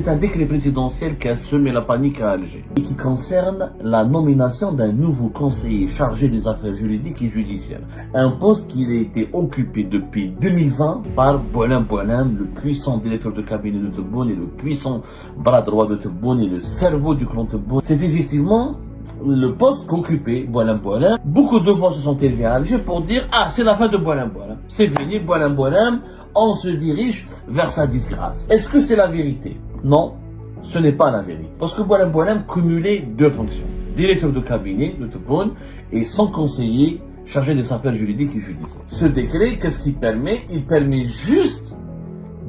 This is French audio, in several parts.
C'est un décret présidentiel qui a semé la panique à Alger et qui concerne la nomination d'un nouveau conseiller chargé des affaires juridiques et judiciaires. Un poste qui a été occupé depuis 2020 par Boualem Boualem, le puissant directeur de cabinet de Tebboune et le puissant bras droit de Tebboune et le cerveau du clan Tebboune. C'est effectivement le poste qu'occupait Boualem Boualem. Beaucoup de voix se sont élevées à Alger pour dire « Ah, c'est la fin de Boualem Boualem. C'est fini, Boualem Boualem, on se dirige vers sa disgrâce. » Est-ce que c'est la vérité? Non, ce n'est pas la vérité. Parce que Boualem Boualem cumulait deux fonctions. Directeur de cabinet de Tebboune et son conseiller chargé des affaires juridiques et judiciaires. Ce décret, qu'est-ce qu'il permet? Il permet juste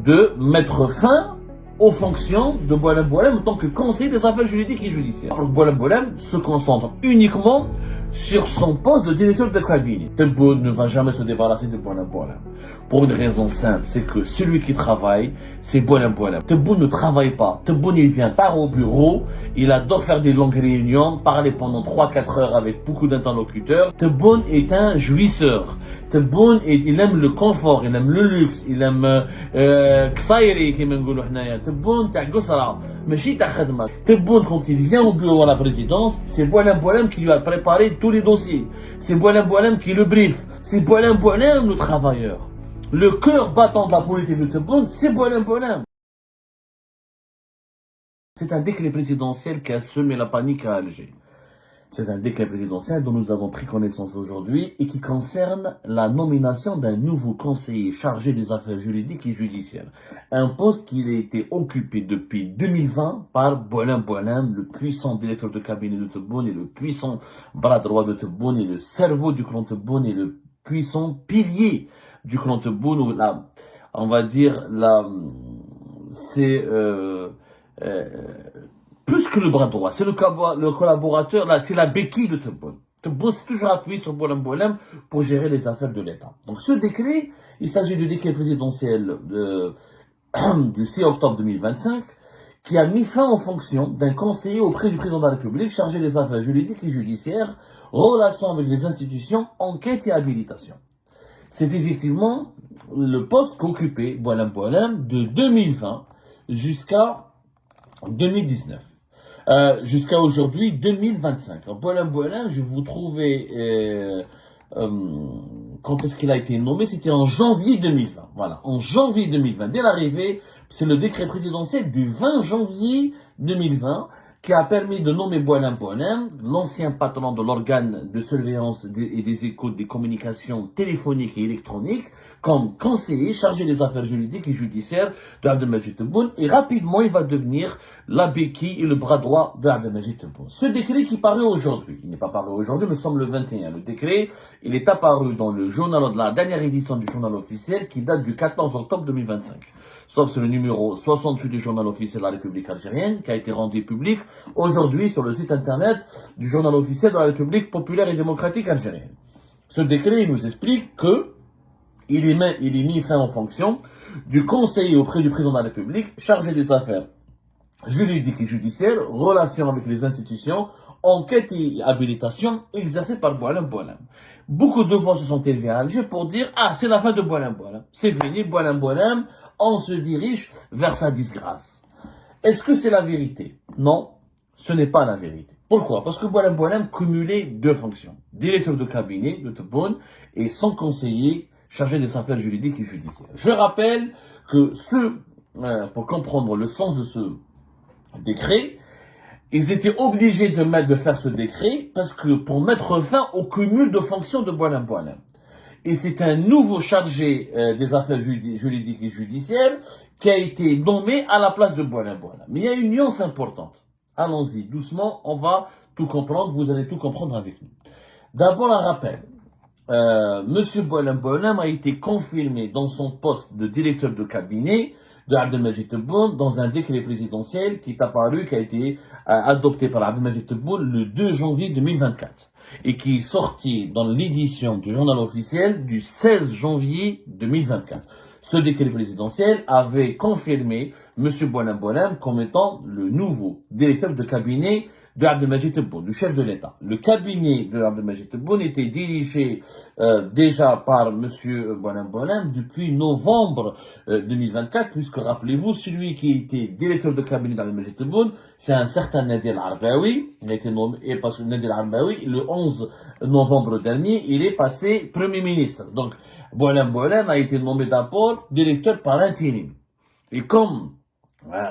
de mettre fin aux fonctions de Boualem Boualem en tant que conseiller des affaires juridiques et judiciaires. Alors Boualem Boualem se concentre uniquement sur son poste de directeur de cabinet. Tebboune ne va jamais se débarrasser de Boualem Boualem. Pour une raison simple, c'est que celui qui travaille, c'est Boualem Boualem. Tebboune ne travaille pas. Tebboune, il vient tard au bureau, il adore faire des longues réunions, parler pendant 3-4 heures avec beaucoup d'interlocuteurs. Tebboune est un jouisseur. Tebboune, il aime le confort, il aime le luxe, il aime Ksairi, comme on dit. Tebboune, t'as Gossara, mais si t'as Khadma. Tebboune, quand il vient au bureau à la présidence, c'est Boualem Boualem qui lui a préparé tous les dossiers. C'est Boualem Boualem qui le brief. C'est Boualem Boualem le travailleur. Le cœur battant de la politique de Tebboune, c'est Boualem Boualem. C'est un décret présidentiel qui a semé la panique à Alger. C'est un décret présidentiel dont nous avons pris connaissance aujourd'hui et qui concerne la nomination d'un nouveau conseiller chargé des affaires juridiques et judiciaires. Un poste qui a été occupé depuis 2020 par Boualem Boualem, le puissant directeur de cabinet de Tebboune et le puissant bras droit de Tebboune et le cerveau du clan Tebboune et le puissant pilier du clan Tebboune, ou on va dire, c'est plus que le bras droit, c'est le collaborateur, là, c'est la béquille de Tebboune. Tebboune s'est toujours appuyé sur Boualem Boualem pour gérer les affaires de l'État. Donc ce décret, il s'agit du décret présidentiel du 6 octobre 2025, qui a mis fin aux fonctions d'un conseiller auprès du président de la République chargé des affaires juridiques et judiciaires, relations avec les institutions, enquête et habilitation. C'est effectivement le poste qu'occupait Boualem Boualem de 2020 jusqu'à 2019. Jusqu'à aujourd'hui 2025. Boualem Boualem, je vais vous trouver quand est-ce qu'il a été nommé, c'était en janvier 2020. Voilà, en janvier 2020. Dès l'arrivée, c'est le décret présidentiel du 20 janvier 2020 qui a permis de nommer Boualem Boualem, l'ancien patron de l'organe de surveillance et des écoutes des communications téléphoniques et électroniques, comme conseiller chargé des affaires juridiques et judiciaires de Abdelmadjid Tebboune, et rapidement il va devenir la béquille et le bras droit de Abdelmadjid Tebboune. Ce décret qui paraît aujourd'hui, il n'est pas paru aujourd'hui, nous sommes le 21. Le décret, il est apparu dans le journal de la dernière édition du journal officiel qui date du 14 octobre 2025. Sauf c'est le numéro 68 du journal officiel de la République algérienne qui a été rendu public aujourd'hui sur le site internet du journal officiel de la République populaire et démocratique algérienne. Ce décret nous explique que il est mis fin en fonction du conseiller auprès du président de la République chargé des affaires juridiques et judiciaires, relations avec les institutions, enquête et habilitation exercée par Boualem Boualem. Beaucoup de voix se sont élevées à Alger pour dire « Ah, c'est la fin de Boualem Boualem. C'est fini, Boualem Boualem, on se dirige vers sa disgrâce. » Est-ce que c'est la vérité? Non, ce n'est pas la vérité. Pourquoi? Parce que Boualem Boualem cumulait deux fonctions. Directeur de cabinet de Tebboune et son conseiller chargé des affaires juridiques et judiciaires. Je rappelle que pour comprendre le sens de ce décret, ils étaient obligés de faire ce décret parce que pour mettre fin au cumul de fonctions de Boualem Boualem. Et c'est un nouveau chargé des affaires juridiques et judiciaires qui a été nommé à la place de Boualem Boualem. Mais il y a une nuance importante. Allons-y, doucement, on va tout comprendre, vous allez tout comprendre avec nous. D'abord, un rappel. Monsieur Boualem Boualem a été confirmé dans son poste de directeur de cabinet de Abdelmadjid Tebboune dans un décret présidentiel qui est apparu, qui a été adopté par Abdelmadjid Tebboune le 2 janvier 2024 et qui est sorti dans l'édition du journal officiel du 16 janvier 2024. Ce décret présidentiel avait confirmé M. Boualem Boualem comme étant le nouveau directeur de cabinet de Abdelmajid Tebboune, du chef de l'État. Le cabinet de Abdelmajid Tebboune était dirigé déjà par Monsieur Boualem depuis novembre 2024, puisque rappelez-vous, celui qui était directeur de cabinet d'Abdelmajid Tebboune, c'est un certain Nadir Arbaoui. Il a été nommé, et parce que Nadir Arbaoui, le 11 novembre dernier, il est passé Premier ministre. Donc, Boualem a été nommé d'abord directeur par intérim. Et comme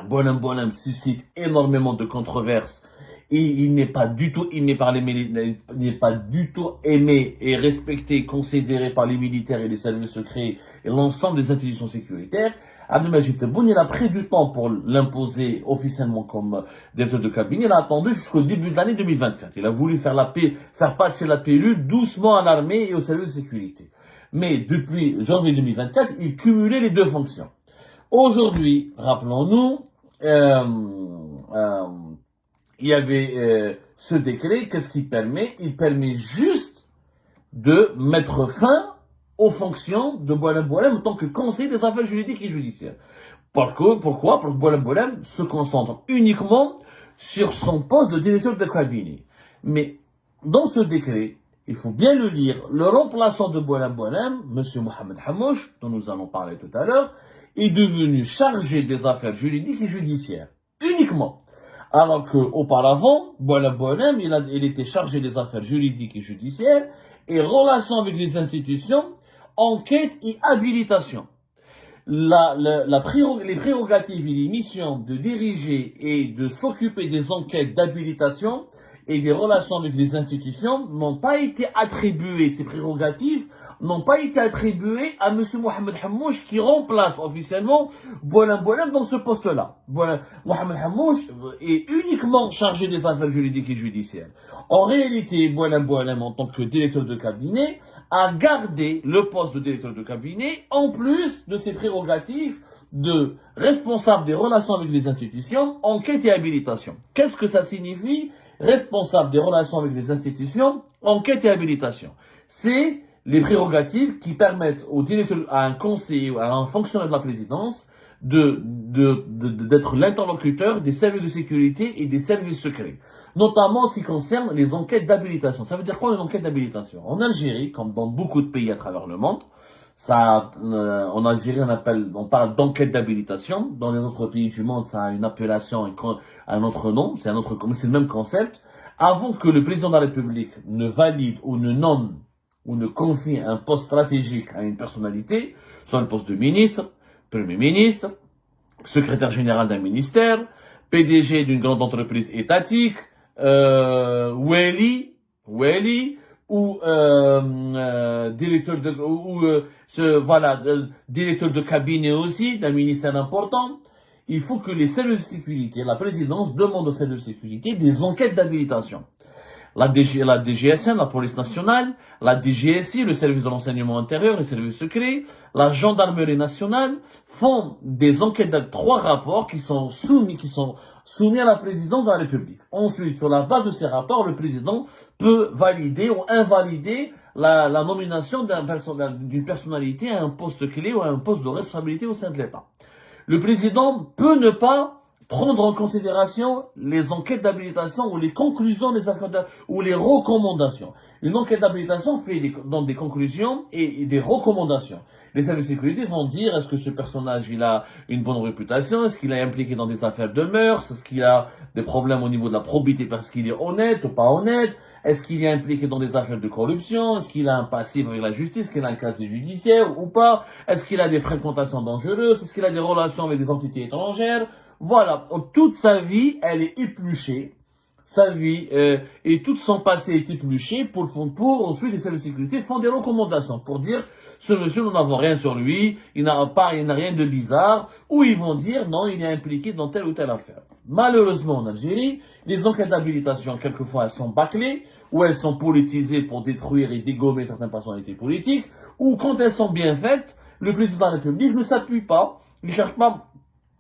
Boualem suscite énormément de controverses et il n'est pas du tout aimé par les militaires, il n'est pas du tout aimé et respecté, considéré par les militaires et les services secrets et l'ensemble des institutions sécuritaires, Abdelmajid Tebboune, il a pris du temps pour l'imposer officiellement comme directeur de cabinet. Il a attendu jusqu'au début de l'année 2024. Il a voulu faire passer la pilule doucement à l'armée et au service de sécurité. Mais depuis janvier 2024, il cumulait les deux fonctions. Aujourd'hui, rappelons-nous, il y avait ce décret. Qu'est-ce qu'il permet? Il permet juste de mettre fin aux fonctions de Boualem en tant que conseiller des affaires juridiques et judiciaires. Pourquoi? Parce que Boualem se concentre uniquement sur son poste de directeur de cabinet. Mais dans ce décret, il faut bien le lire, le remplaçant de Boualem, M. Mohamed Hamouche, dont nous allons parler tout à l'heure, est devenu chargé des affaires juridiques et judiciaires. Uniquement. Alors qu'auparavant, Boualem, il était chargé des affaires juridiques et judiciaires et relations avec les institutions, enquête et habilitation. Les prérogatives et les missions de diriger et de s'occuper des enquêtes d'habilitation et des relations avec les institutions n'ont pas été attribuées, ces prérogatives n'ont pas été attribuées à M. Mohamed Hamouche qui remplace officiellement Boualem dans ce poste-là. Mohamed Hamouche est uniquement chargé des affaires juridiques et judiciaires. En réalité, Boualem en tant que directeur de cabinet a gardé le poste de directeur de cabinet en plus de ses prérogatives de responsable des relations avec les institutions, enquête et habilitation. Qu'est-ce que ça signifie? Responsable des relations avec les institutions, enquête et habilitation. C'est les prérogatives qui permettent au directeur, à un conseiller ou à un fonctionnaire de la présidence d'être l'interlocuteur des services de sécurité et des services secrets. Notamment en ce qui concerne les enquêtes d'habilitation. Ça veut dire quoi une enquête d'habilitation? En Algérie, comme dans beaucoup de pays à travers le monde, en Algérie, on parle d'enquête d'habilitation. Dans les autres pays du monde, ça a une appellation, un autre nom. C'est le même concept. Avant que le président de la République ne valide ou ne nomme ou ne confie un poste stratégique à une personnalité, soit le poste de ministre, premier ministre, secrétaire général d'un ministère, PDG d'une grande entreprise étatique, Wali, ou directeur directeur de cabinet aussi d'un ministère important. Il faut que les services de sécurité, la présidence demande aux services de sécurité des enquêtes d'habilitation. La DGSN, la police nationale, la DGSI, le service de renseignement intérieur, les services secrets, la gendarmerie nationale font des enquêtes de 3 rapports qui sont soumis à la présidence de la République. Ensuite, sur la base de ces rapports, le président peut valider ou invalider la nomination d'une personnalité à un poste clé ou à un poste de responsabilité au sein de l'État. Le président peut ne pas prendre en considération les enquêtes d'habilitation ou les conclusions des enquêtes ou les recommandations. Une enquête d'habilitation donne des conclusions et des recommandations. Les services de sécurité vont dire est-ce que ce personnage il a une bonne réputation, est-ce qu'il est impliqué dans des affaires de mœurs, est-ce qu'il a des problèmes au niveau de la probité parce qu'il est honnête ou pas honnête, est-ce qu'il est impliqué dans des affaires de corruption, est-ce qu'il a un passif avec la justice, est-ce qu'il a un casier judiciaire ou pas, est-ce qu'il a des fréquentations dangereuses, est-ce qu'il a des relations avec des entités étrangères. Voilà, toute sa vie, elle est épluchée. Sa vie et tout son passé est épluché pour ensuite les services de sécurité font des recommandations pour dire ce monsieur, nous n'avons rien sur lui, il n'a rien de bizarre, ou ils vont dire non, il est impliqué dans telle ou telle affaire. Malheureusement en Algérie, les enquêtes d'habilitation, quelquefois elles sont bâclées, ou elles sont politisées pour détruire et dégommer certaines personnalités politiques, ou quand elles sont bien faites, le président de la République ne s'appuie pas, il ne cherche pas.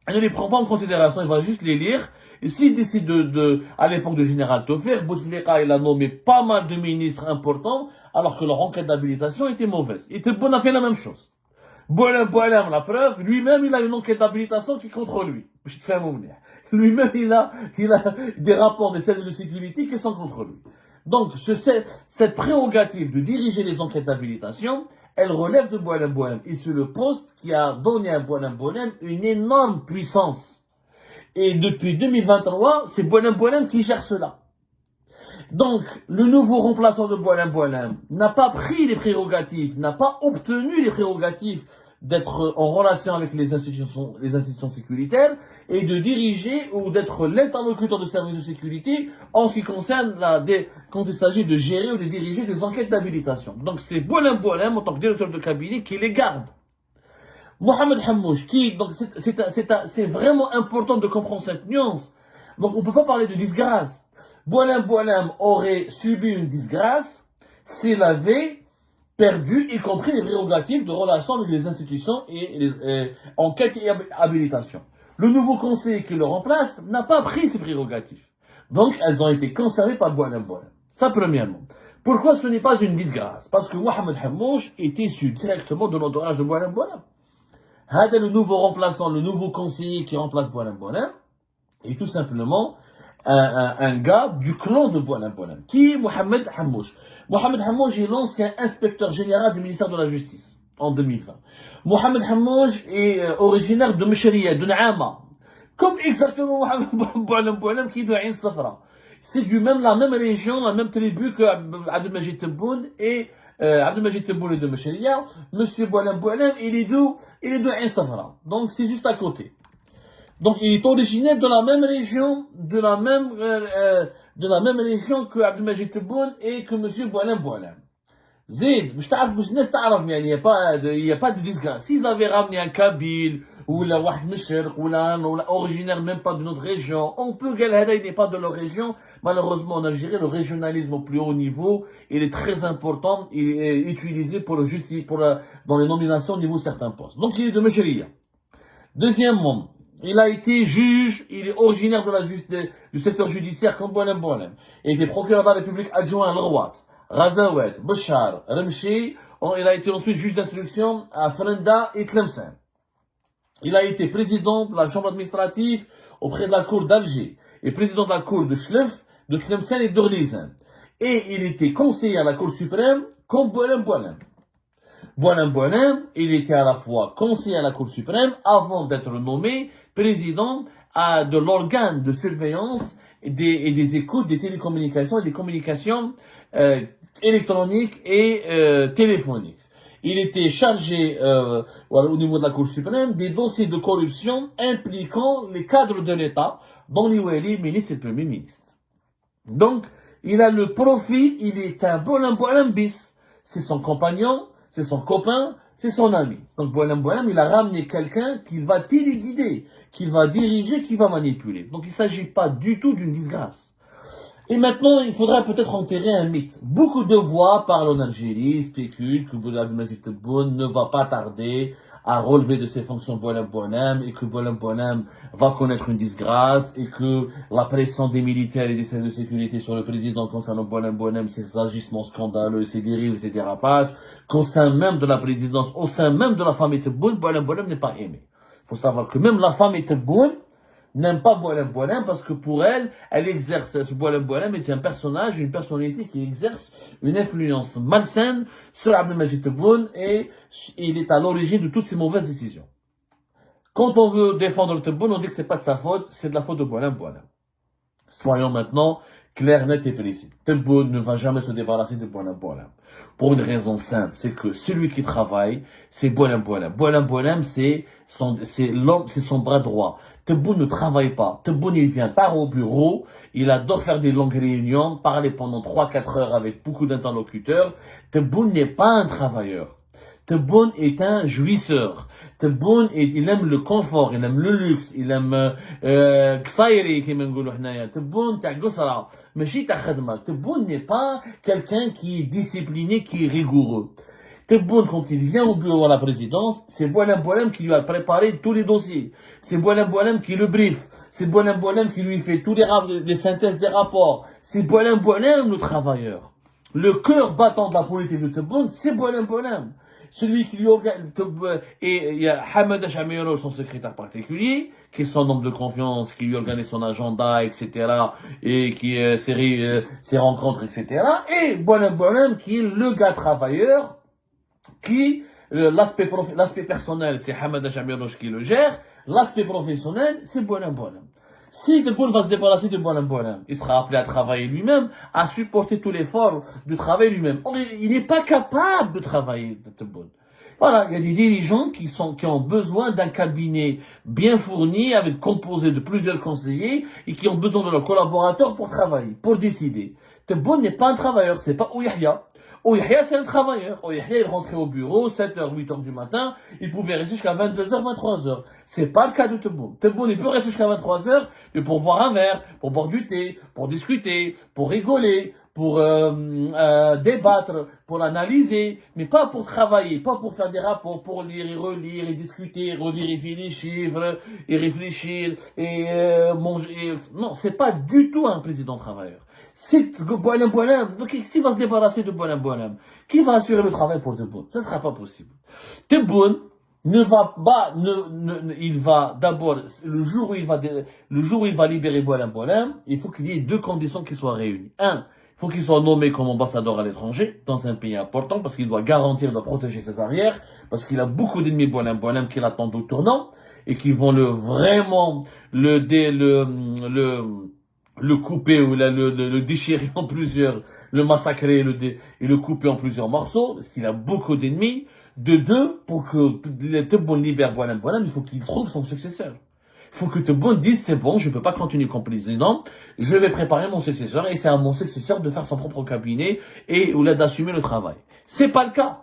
Elle ne les prend pas en considération, il va juste les lire. Et s'il décide à l'époque de Général Tofir, Bouteflika, il a nommé pas mal de ministres importants, alors que leur enquête d'habilitation était mauvaise. Et Tebboune a fait la même chose. Boilem, la preuve, lui-même, il a une enquête d'habilitation qui est contre lui. Je te fais un mot. Lui-même, il a des rapports des cellules de sécurité qui sont contre lui. Donc, cette prérogative de diriger les enquêtes d'habilitation, elle relève de Boilem. Et c'est le poste qui a donné à Boilem une énorme puissance. Et depuis 2023, c'est Boilem qui gère cela. Donc, le nouveau remplaçant de Boilem n'a pas pris les prérogatives, n'a pas obtenu les prérogatives d'être en relation avec les institutions sécuritaires et de diriger ou d'être l'interlocuteur de services de sécurité en ce qui concerne quand il s'agit de gérer ou de diriger des enquêtes d'habilitation. Donc, c'est Boilem en tant que directeur de cabinet qui les garde. Mohamed Hammouche, donc c'est vraiment important de comprendre cette nuance. Donc, on peut pas parler de disgrâce. Boilem aurait subi une disgrâce s'il avait perdu, y compris les prérogatives de relation avec les institutions et les enquêtes et habilitation. Le nouveau conseiller qui le remplace n'a pas pris ces prérogatives. Donc, elles ont été conservées par Boilem. Ça, premièrement. Pourquoi ce n'est pas une disgrâce? Parce que Mohamed Hammouche est issu directement de l'entourage de Boilem. Hada, le nouveau remplaçant, le nouveau conseiller qui remplace Boilem, est tout simplement un gars du clan de Boilem, qui est Mohamed Hammouche. Mohamed Hammouche est l'ancien inspecteur général du ministère de la Justice en 2020. Mohamed Hammouche est originaire de Meshriya, de Naama. Comme exactement Mohamed Boilem qui est de Ain Safra. C'est la même région, la même tribu que Abdelmajid Tebboune et Abdelmajid Tebboune est de Meshriya. Monsieur Boilem, il est de Ain Safra. Donc c'est juste à côté. Donc, il est originaire de la même région, de la même région que Abdelmajid Tebboune et que monsieur Boilem. Zid, il n'y a pas de disgrâce. S'ils avaient ramené un Kabyle, ou la Wahd Meshriq, ou originaire même pas de notre région, on peut dire qu'il n'est pas de leur région. Malheureusement, en Algérie, le régionalisme au plus haut niveau, il est très important, il est utilisé pour dans les nominations au niveau de certains postes. Donc, il est de Meshriya. Deuxièmement, il a été juge, il est originaire du secteur judiciaire comme Boilem. Il était procureur de la République adjoint à L'Rouat, Razawet, Bachar, Remchi. Il a été ensuite juge d'instruction à Frenda et Tlemcen. Il a été président de la chambre administrative auprès de la cour d'Alger et président de la cour de Chlef, de Tlemcen et d'Orlizen. Et il était conseiller à la cour suprême comme Boilem. Boilem, il était à la fois conseiller à la Cour suprême avant d'être nommé président de l'organe de surveillance et des écoutes des télécommunications et des communications électroniques et téléphoniques. Il était chargé au niveau de la Cour suprême des dossiers de corruption impliquant les cadres de l'État, dont les wali, ministres et premier ministre. Donc, il a le profil, il est un Boilem bis. C'est son compagnon, c'est son copain, c'est son ami. Donc Boilem, il a ramené quelqu'un qu'il va téléguider, qu'il va diriger, qu'il va manipuler. Donc il ne s'agit pas du tout d'une disgrâce. Et maintenant, il faudra peut-être enterrer un mythe. Beaucoup de voix parlent en Algérie, spéculent que Abdelmajid Tebboune ne va pas tarder à relever de ses fonctions Boilem et que Boilem va connaître une disgrâce et que la pression des militaires et des services de sécurité sur le président concernant Boilem, ses agissements scandaleux, ses dérives, ses dérapages, qu'au sein même de la présidence, au sein même de la famille Tebboune, Boilem n'est pas aimé. Il faut savoir que même la famille Tebboune n'aime pas Boilem parce que pour elle exerce, ce Boilem est un personnage, une personnalité qui exerce une influence malsaine sur Abdelmajid Tebboune et il est à l'origine de toutes ces mauvaises décisions. Quand on veut défendre le Tebboune, on dit que c'est pas de sa faute, c'est de la faute de Boilem. Soyons maintenant clairs, nets et précis. Tebboune ne va jamais se débarrasser de Boilem. Pour une raison simple, c'est que celui qui travaille, c'est Boilem. Boilem, c'est son bras droit. Tebboune ne travaille pas. Tebboune, il vient tard au bureau, il adore faire des longues réunions, parler pendant 3-4 heures avec beaucoup d'interlocuteurs. Tebboune n'est pas un travailleur. Tebboune est un jouisseur. Tebboune, il aime le confort, il aime le luxe, il aime Ksairi, comme on dit ici. Tebboune, ta gosra, machi ta khadma. Tebboune n'est pas quelqu'un qui est discipliné, qui est rigoureux. Tebboune, quand il vient au bureau à la présidence, c'est Boilem qui lui a préparé tous les dossiers. C'est Boilem qui le brief. C'est Boilem qui lui fait tous les synthèses des rapports. C'est Boilem le travailleur. Le cœur battant de la politique de Tebboune, c'est Boilem. celui qui lui organise, et il y a Hamad Chamero, son secrétaire particulier, qui est son homme de confiance, qui lui organise son agenda, etc., et qui, ses rencontres, etc., et Bonhomme, qui est le gars travailleur, qui, l'aspect personnel, c'est Hamad Chamirouche qui le gère, l'aspect professionnel, c'est Bonhomme. Si Tebboune va se débarrasser de Bonhomme, il sera appelé à travailler lui-même, à supporter tout l'effort du travail lui-même. Il n'est pas capable de travailler, Tebboune. Voilà, il y a des dirigeants qui ont besoin d'un cabinet bien fourni, avec composé de plusieurs conseillers, et qui ont besoin de leurs collaborateurs pour travailler, pour décider. Tebboune n'est pas un travailleur, c'est pas Ouyahia. Ouyahia, c'est un travailleur. Ouyahia, il rentrait au bureau, 7h, 8h du matin, il pouvait rester jusqu'à 22h, 23h. C'est pas le cas de Tebboune. Tebboune, il peut rester jusqu'à 23h, mais pour boire un verre, pour boire du thé, pour discuter, pour rigoler, pour débattre, pour analyser, mais pas pour travailler, pas pour faire des rapports, pour lire et relire et discuter, revérifier les chiffres et réfléchir et manger. Non, c'est pas du tout un président travailleur. C'est Bonhomme. Donc, s'il va se débarrasser de Bonhomme, qui va assurer le travail pour Tebboune? Ça sera pas possible. Tebboune ne va pas, il va d'abord, le jour où il va libérer Bonhomme, il faut qu'il y ait deux conditions qui soient réunies. Un, il faut qu'il soit nommé comme ambassadeur à l'étranger, dans un pays important, parce qu'il doit garantir, il doit protéger ses arrières, parce qu'il a beaucoup d'ennemis Bonhomme qui l'attendent au tournant, et qui vont vraiment le couper ou le déchirer en plusieurs, le massacrer et le couper en plusieurs morceaux, parce qu'il a beaucoup d'ennemis. De deux, pour que Tebboune libère Bonhomme, il faut qu'il trouve son successeur. Il faut que Tebboune dise, c'est bon, je ne peux pas continuer comme président, je vais préparer mon successeur, et c'est à mon successeur de faire son propre cabinet et ou là d'assumer le travail. C'est pas le cas.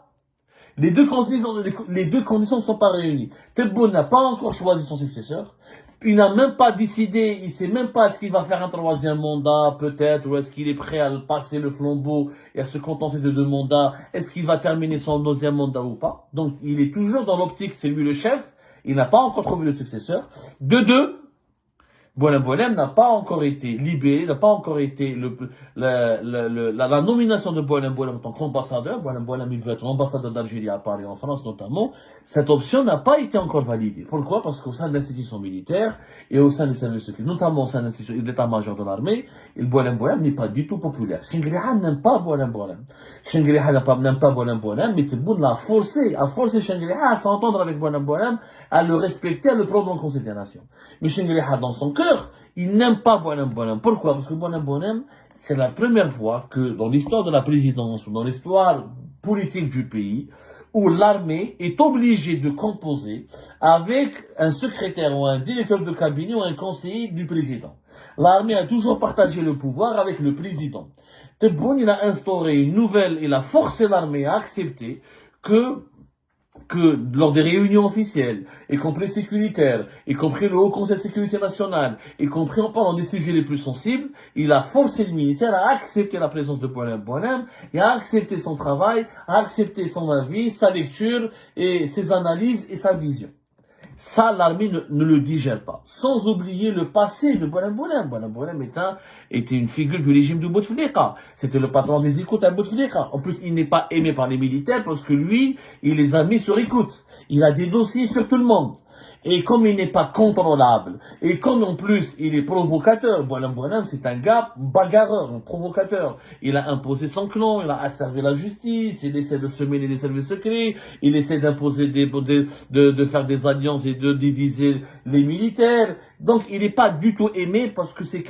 Les deux conditions ne sont pas réunies. Tebboune n'a pas encore choisi son successeur. Il n'a même pas décidé, il sait même pas est-ce qu'il va faire un troisième mandat, peut-être, ou est-ce qu'il est prêt à passer le flambeau et à se contenter de 2 mandats. Est-ce qu'il va terminer son deuxième mandat ou pas? Donc, il est toujours dans l'optique, c'est lui le chef. Il n'a pas encore trouvé le successeur. De deux, Bonhomme n'a pas encore été libéré, n'a pas encore été la nomination de Bonhomme en tant qu'ambassadeur. Bonhomme, il veut être ambassadeur d'Algérie à Paris, en France notamment. Cette option n'a pas été encore validée. Pourquoi? Parce qu'au sein de l'institution militaire et au sein des services secrets, notamment au sein de l'état-major de l'armée, Bonhomme n'est pas du tout populaire. Chingriha n'aime pas Bonhomme. Chingriha n'aime pas Bonhomme, mais Tebboune l'a a forcé Chingriha à s'entendre avec Bonhomme, à le respecter, à le prendre en considération. Mais Chingriha, dans son cœur, il n'aime pas Bonhomme. Pourquoi? Parce que Bonhomme, c'est la première fois que dans l'histoire de la présidence ou dans l'histoire politique du pays, où l'armée est obligée de composer avec un secrétaire ou un directeur de cabinet ou un conseiller du président. L'armée a toujours partagé le pouvoir avec le président. Tebboune, il a instauré une nouvelle, il a forcé l'armée à accepter que lors des réunions officielles, y compris sécuritaires, y compris le Haut Conseil de sécurité nationale, y compris en parlant des sujets les plus sensibles, il a forcé le militaire à accepter la présence de Bonhomme et à accepter son travail, à accepter son avis, sa lecture et ses analyses et sa vision. Ça, l'armée ne le digère pas. Sans oublier le passé de Bonhomme. Bonhomme était une figure du régime de Bouteflika. C'était le patron des écoutes à Bouteflika. En plus, il n'est pas aimé par les militaires parce que lui, il les a mis sur écoute. Il a des dossiers sur tout le monde. Et comme il n'est pas contrôlable, et comme en plus il est provocateur, Bonhomme, c'est un gars bagarreur, un provocateur. Il a imposé son clan, il a asservi la justice, il essaie de semer les services secrets, il essaie d'imposer de faire des alliances et de diviser les militaires. Donc il n'est pas du tout aimé parce que c'est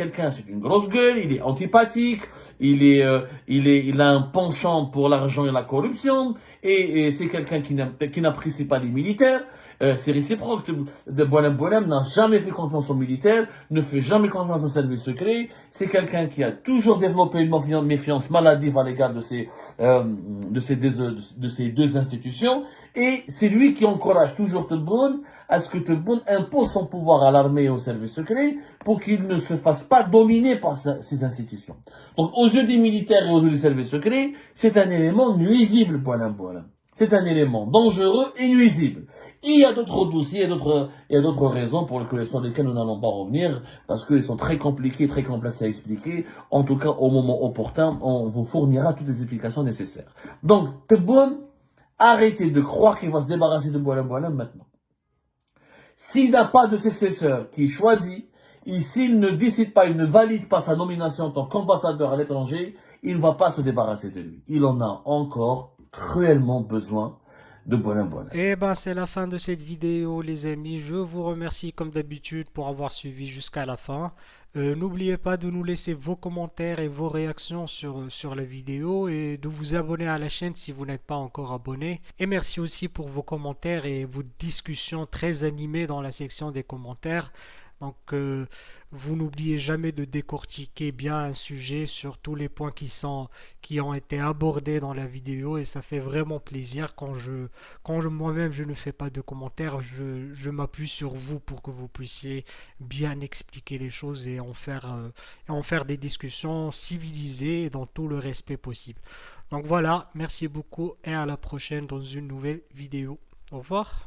une grosse gueule, il est antipathique, il a un penchant pour l'argent et la corruption, et c'est quelqu'un qui n'apprécie pas les militaires. C'est réciproque. Bonhomme n'a jamais fait confiance aux militaires, ne fait jamais confiance aux services secrets. C'est quelqu'un qui a toujours développé une méfiance maladive à l'égard de ces deux institutions. Et c'est lui qui encourage toujours Tebboune à ce que Tebboune impose son pouvoir à l'armée et aux services secrets pour qu'il ne se fasse pas dominer par ces institutions. Donc, aux yeux des militaires et aux yeux des services secrets, c'est un élément nuisible, Bonhomme. C'est un élément dangereux et nuisible. Il y a d'autres dossiers, il y a d'autres raisons sur lesquelles nous n'allons pas revenir, parce qu'ils sont très compliqués, très complexes à expliquer. En tout cas, au moment opportun, on vous fournira toutes les explications nécessaires. Donc, Tebboune Arrêtez de croire qu'il va se débarrasser de Boualem Boualem maintenant. S'il n'a pas de successeur qui est choisi, et s'il ne décide pas, il ne valide pas sa nomination en tant qu'ambassadeur à l'étranger, il ne va pas se débarrasser de lui. Il en a encore cruellement besoin de Boualem Boualem. Et ben c'est la fin de cette vidéo les amis, je vous remercie comme d'habitude pour avoir suivi jusqu'à la fin. N'oubliez pas de nous laisser vos commentaires et vos réactions sur la vidéo et de vous abonner à la chaîne si vous n'êtes pas encore abonné. Et merci aussi pour vos commentaires et vos discussions très animées dans la section des commentaires. Donc, vous n'oubliez jamais de décortiquer bien un sujet sur tous les points qui ont été abordés dans la vidéo et ça fait vraiment plaisir moi-même je ne fais pas de commentaires, je m'appuie sur vous pour que vous puissiez bien expliquer les choses et en faire des discussions civilisées et dans tout le respect possible. Donc voilà, merci beaucoup et à la prochaine dans une nouvelle vidéo. Au revoir.